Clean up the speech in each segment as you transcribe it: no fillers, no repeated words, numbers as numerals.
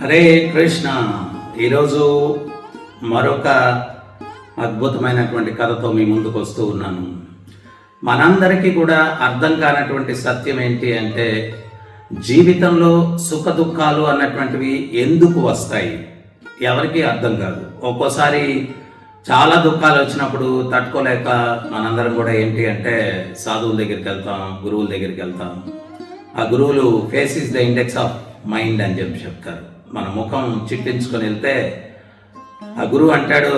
హరే కృష్ణ. ఈరోజు మరొక అద్భుతమైనటువంటి కథతో మీ ముందుకు వస్తూ ఉన్నాను. మనందరికీ కూడా అర్థం కానటువంటి సత్యం ఏంటి అంటే, జీవితంలో సుఖ దుఃఖాలు అన్నటువంటివి ఎందుకు వస్తాయి ఎవరికి అర్థం కాదు. ఒక్కోసారి చాలా దుఃఖాలు వచ్చినప్పుడు తట్టుకోలేక మనందరం కూడా ఏంటి అంటే సాధువుల దగ్గరికి వెళ్తాం, గురువుల దగ్గరికి వెళ్తాం. ఆ గురువులు face is the index of mind అని చెప్పి చెప్తారు. మన ముఖం చిట్టించుకొని వెళ్తే ఆ గురువు అంటాడు,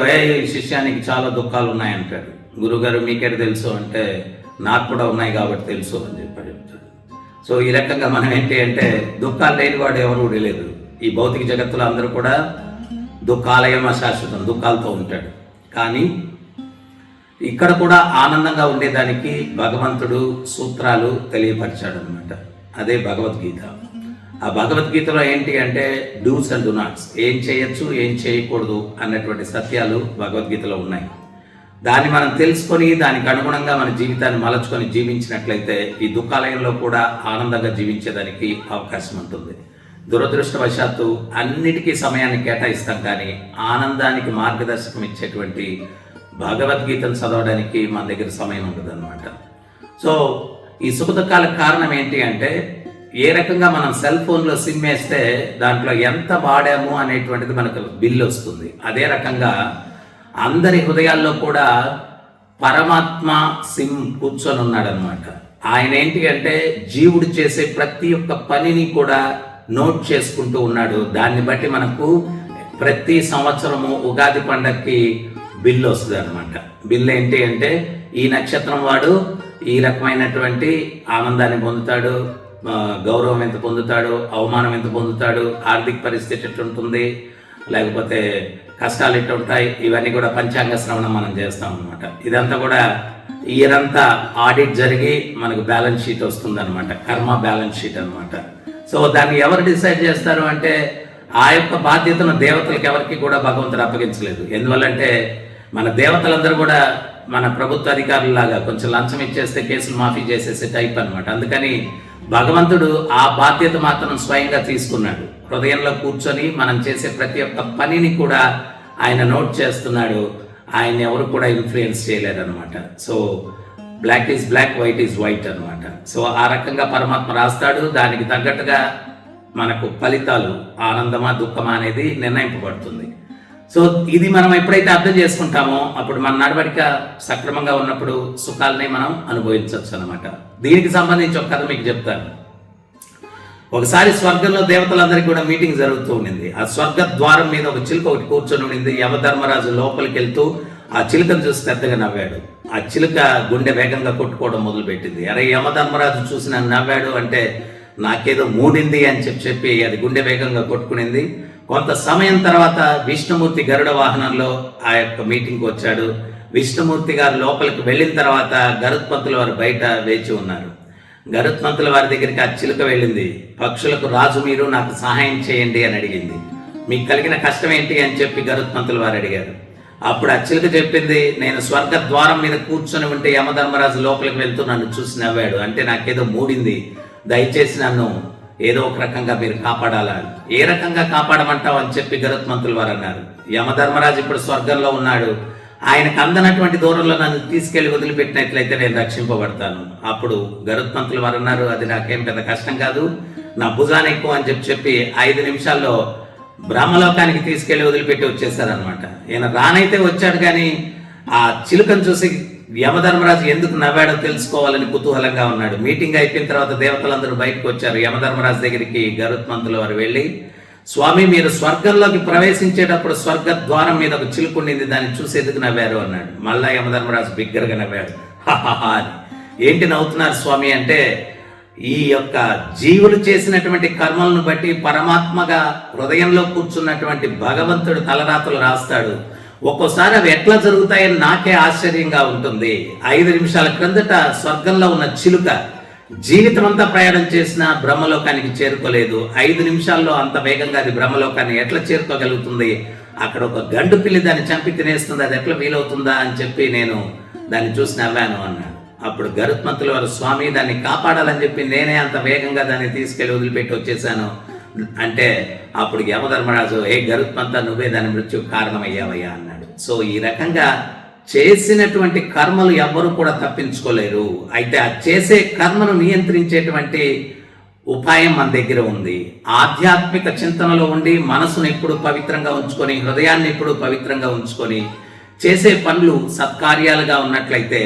శిష్యానికి చాలా దుఃఖాలు ఉన్నాయంటాడు. గురువుగారు మీకేట తెలుసు అంటే, నాకు కూడా ఉన్నాయి కాబట్టి తెలుసు అని చెప్పి చెప్తాడు. సో ఈ రకంగా మనం ఏంటి అంటే, దుఃఖాలు లేనివాడు ఎవరు లేదు. ఈ భౌతిక జగత్తులో అందరూ కూడా దుఃఖాలయం అశాశ్వతం, దుఃఖాలతో ఉంటాడు. కానీ ఇక్కడ కూడా ఆనందంగా ఉండేదానికి భగవంతుడు సూత్రాలు తెలియపరిచాడు అనమాట. అదే భగవద్గీత. ఆ భగవద్గీతలో ఏంటి అంటే డూస్ అండ్ డు నాట్స్, ఏం చేయొచ్చు ఏం చేయకూడదు అన్నటువంటి సత్యాలు భగవద్గీతలో ఉన్నాయి. దాన్ని మనం తెలుసుకొని దానికి అనుగుణంగా మన జీవితాన్ని మలచుకొని జీవించినట్లయితే ఈ దుఃఖాలయంలో కూడా ఆనందంగా జీవించేదానికి అవకాశం ఉంటుంది. దురదృష్టవశాత్తు అన్నిటికీ సమయాన్ని కేటాయిస్తాం, కానీ ఆనందానికి మార్గదర్శకం ఇచ్చేటువంటి భగవద్గీతను చదవడానికి మన దగ్గర సమయం ఉంటుంది అనమాట. సో ఈ సుఖ దుఃఖాలకు కారణం ఏంటి అంటే, ఏ రకంగా మనం సెల్ ఫోన్లో సిమ్ వేస్తే దాంట్లో ఎంత వాడాము అనేటువంటిది మనకు బిల్లు వస్తుంది. అదే రకంగా అందరి హృదయాల్లో కూడా పరమాత్మ సిమ్ కూర్చొని ఉన్నాడు అనమాట. ఆయన ఏంటి అంటే జీవుడు చేసే ప్రతి ఒక్క పనిని కూడా నోట్ చేసుకుంటూ ఉన్నాడు. దాన్ని బట్టి మనకు ప్రతి సంవత్సరము ఉగాది పండగకి బిల్లు వస్తుంది అనమాట. బిల్లు ఏంటి అంటే, ఈ నక్షత్రం వాడు ఈ రకమైనటువంటి ఆనందాన్ని పొందుతాడు, గౌరవం ఎంత పొందుతాడు, అవమానం ఎంత పొందుతాడు, ఆర్థిక పరిస్థితి ఎట్లుంటుంది, లేకపోతే కష్టాలు ఎట్లుంటాయి, ఇవన్నీ కూడా పంచాంగ శ్రవణం మనం చేస్తాం అనమాట. ఇదంతా కూడా ఇయరంతా ఆడిట్ జరిగి మనకు బ్యాలెన్స్ షీట్ వస్తుంది అనమాట, కర్మ బ్యాలెన్స్ షీట్ అనమాట. సో దాన్ని ఎవరు డిసైడ్ చేస్తారు అంటే, ఆ యొక్క బాధ్యతను దేవతలకు ఎవరికి కూడా భగవంతుడు అప్పగించలేదు. ఎందువల్లంటే మన దేవతలందరూ కూడా మన ప్రభుత్వ అధికారులలాగా కొంచెం లంచం ఇచ్చేస్తే కేసులు మాఫీ చేసేసే టైప్ అనమాట. అందుకని భగవంతుడు ఆ బాధ్యత మాత్రం స్వయంగా తీసుకున్నాడు. హృదయంలో కూర్చొని మనం చేసే ప్రతి ఒక్క పనిని కూడా ఆయన నోట్ చేస్తున్నాడు. ఆయన ఎవరు కూడా ఇన్ఫ్లుయెన్స్ చేయలేరు అనమాట. So black is black, white is white అనమాట. సో ఆ రకంగా పరమాత్మ రాస్తాడు. దానికి తగ్గట్టుగా మనకు ఫలితాలు ఆనందమా దుఃఖమా అనేది నిర్ణయింపబడుతుంది. సో ఇది మనం ఎప్పుడైతే అర్థం చేసుకుంటామో అప్పుడు మన నడవడిక సక్రమంగా ఉన్నప్పుడు సుఖాలని మనం అనుభవించవచ్చు అనమాట. దీనికి సంబంధించి ఒక కథ మీకు చెప్తాను. ఒకసారి స్వర్గంలో దేవతలందరికీ కూడా మీటింగ్ జరుగుతూ ఉండింది. ఆ స్వర్గ ద్వారం మీద ఒక చిలుక ఒకటి కూర్చొని ఉండింది. యమధర్మరాజు లోపలికి వెళ్తూ ఆ చిలుకను చూసి పెద్దగా నవ్వాడు. ఆ చిలుక గుండె వేగంగా కొట్టుకోవడం మొదలుపెట్టింది. అరే, యమధర్మరాజు చూసి నన్ను నవ్వాడు అంటే నాకేదో మూడింది అని చెప్పి అది గుండె వేగంగా కొట్టుకునింది. కొంత సమయం తర్వాత విష్ణుమూర్తి గరుడ వాహనంలో ఆ యొక్క మీటింగ్కి వచ్చాడు. విష్ణుమూర్తి గారు లోపలికి వెళ్ళిన తర్వాత గరుత్మంతుల వారు బయట వేచి ఉన్నారు. గరుత్మంతుల వారి దగ్గరికి ఆ చిలుక వెళ్ళింది. పక్షులకు రాజు మీరు, నాకు సహాయం చేయండి అని అడిగింది. మీకు కలిగిన కష్టం ఏంటి అని చెప్పి గరుత్మంతుల వారు అడిగారు. అప్పుడు ఆ చిలుక చెప్పింది, నేను స్వర్గ ద్వారం మీద కూర్చొని ఉంటే యమధర్మరాజు లోపలికి వెళ్తూ నన్ను చూసి నవ్వాడు, అంటే నాకేదో మూడింది, దయచేసి నన్ను ఏదో ఒక రకంగా మీరు కాపాడాలా. ఏ రకంగా కాపాడమంటావు అని చెప్పి గరుత్మంతుల వారు అన్నారు. యమధర్మరాజు ఇప్పుడు స్వర్గంలో ఉన్నాడు, ఆయనకు అందనటువంటి దూరంలో నన్ను తీసుకెళ్లి వదిలిపెట్టినట్లయితే నేను రక్షింపబడతాను. అప్పుడు గరుత్మంతుల వారు అన్నారు, అది నాకేం పెద్ద కష్టం కాదు, నా భుజాన్ని ఎక్కువ అని చెప్పి 5 నిమిషాల్లో బ్రహ్మలోకానికి తీసుకెళ్లి వదిలిపెట్టి వచ్చేసారనమాట. ఈయన రానైతే వచ్చాడు, కానీ ఆ చిలుకను చూసి యమధర్మరాజు ఎందుకు నవ్వాడో తెలుసుకోవాలని కుతూహలంగా ఉన్నాడు. మీటింగ్ అయిపోయిన తర్వాత దేవతలందరూ బయటకు వచ్చారు. యమధర్మరాజు దగ్గరికి గరుత్మంతుల వారు వెళ్ళి, స్వామి, మీరు స్వర్గంలోకి ప్రవేశించేటప్పుడు స్వర్గ ద్వారం మీద ఒక చిలుక ఉండింది, దాన్ని చూసి ఎందుకు నవ్వారు అన్నాడు. మళ్ళా యమధర్మరాజు బిగ్గరగా నవ్వాడు. హాహాహా అని. ఏంటి నవ్వుతున్నారు స్వామి అంటే, ఈ యొక్క జీవులు చేసినటువంటి కర్మలను బట్టి పరమాత్మగా హృదయంలో కూర్చున్నటువంటి భగవంతుడు తలరాతలు రాస్తాడు. ఒక్కోసారి అవి ఎట్లా జరుగుతాయని నాకే ఆశ్చర్యంగా ఉంటుంది. 5 నిమిషాల క్రిందట స్వర్గంలో ఉన్న చిలుక జీవితం అంతా ప్రయాణం చేసినా బ్రహ్మలోకానికి చేరుకోలేదు. 5 నిమిషాల్లో అంత వేగంగా అది బ్రహ్మలోకాన్ని ఎట్లా చేరుకోగలుగుతుంది? అక్కడ ఒక గండు పిల్లి దాన్ని చంపి తినేస్తుంది, అది ఎట్లా వీలవుతుందా అని చెప్పి నేను దాన్ని చూసి నవ్వాను అన్నాడు. అప్పుడు గరుత్మంతుల వారు, స్వామి, దాన్ని కాపాడాలని చెప్పి నేనే అంత వేగంగా దాన్ని తీసుకెళ్లి వదిలిపెట్టి వచ్చేసాను, అంటే అప్పుడు యమధర్మరాజు ఏ గరుత్మంతా నువ్వే దాని మృత్యుకు కారణమయ్యావయ్యా అన్నాడు. సో ఈ రకంగా చేసినటువంటి కర్మలు ఎవ్వరూ కూడా తప్పించుకోలేరు. అయితే ఆ చేసే కర్మను నియంత్రించేటువంటి ఉపాయం మన దగ్గర ఉంది. ఆధ్యాత్మిక చింతనలో ఉండి మనసును ఎప్పుడు పవిత్రంగా ఉంచుకొని, హృదయాన్ని ఎప్పుడు పవిత్రంగా ఉంచుకొని చేసే పనులు సత్కార్యాలుగా ఉన్నట్లయితే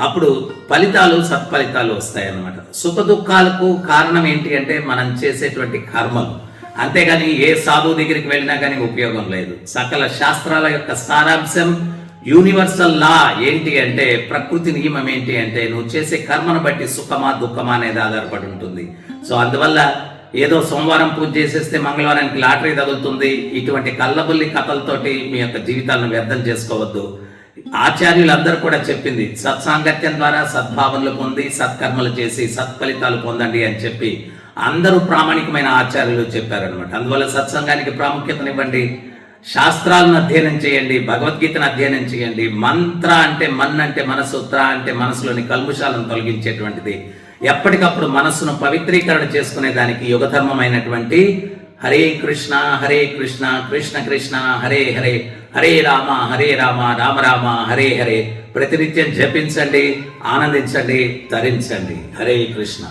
అప్పుడు ఫలితాలు సత్ఫలితాలు వస్తాయన్నమాట. సుఖ దుఃఖాలకు కారణం ఏంటి అంటే మనం చేసేటువంటి కర్మలు. అంతేగాని ఏ సాధువు దగ్గరికి వెళ్ళినా కానీ ఉపయోగం లేదు. సకల శాస్త్రాల యొక్క సారాంశం, యూనివర్సల్ లా ఏంటి అంటే, ప్రకృతి నియమం ఏంటి అంటే, నువ్వు చేసే కర్మను బట్టి సుఖమా దుఃఖమా అనేది ఆధారపడి ఉంటుంది. సో అందువల్ల ఏదో సోమవారం పూజ చేసేస్తే మంగళవారానికి లాటరీ తగులుతుంది, ఇటువంటి కళ్ళబుల్లి కథలతోటి మీ యొక్క జీవితాలను వ్యర్థం చేసుకోవద్దు. ఆచార్యులందరూ కూడా చెప్పింది సత్సాంగత్యం ద్వారా సద్భావనలు పొంది సత్కర్మలు చేసి సత్ఫలితాలు పొందండి అని చెప్పి అందరూ ప్రామాణికమైన ఆచార్యులు చెప్పారనమాట. అందువల్ల సత్సంగానికి ప్రాముఖ్యతనివ్వండి, శాస్త్రాలను అధ్యయనం చేయండి, భగవద్గీతను అధ్యయనం చేయండి. మంత్ర అంటే మన్ అంటే మనసు, త్ర అంటే మనసులోని కల్ముషాలను తొలగించేటువంటిది. ఎప్పటికప్పుడు మనస్సును పవిత్రీకరణ చేసుకునే దానికి యుగధర్మమైనటువంటి హరే కృష్ణ కృష్ణ కృష్ణ హరే హరే, హరే రామ రామ రామ హరే హరే ప్రతినిత్యం జపించండి, ఆనందించండి, తరించండి. హరే కృష్ణ.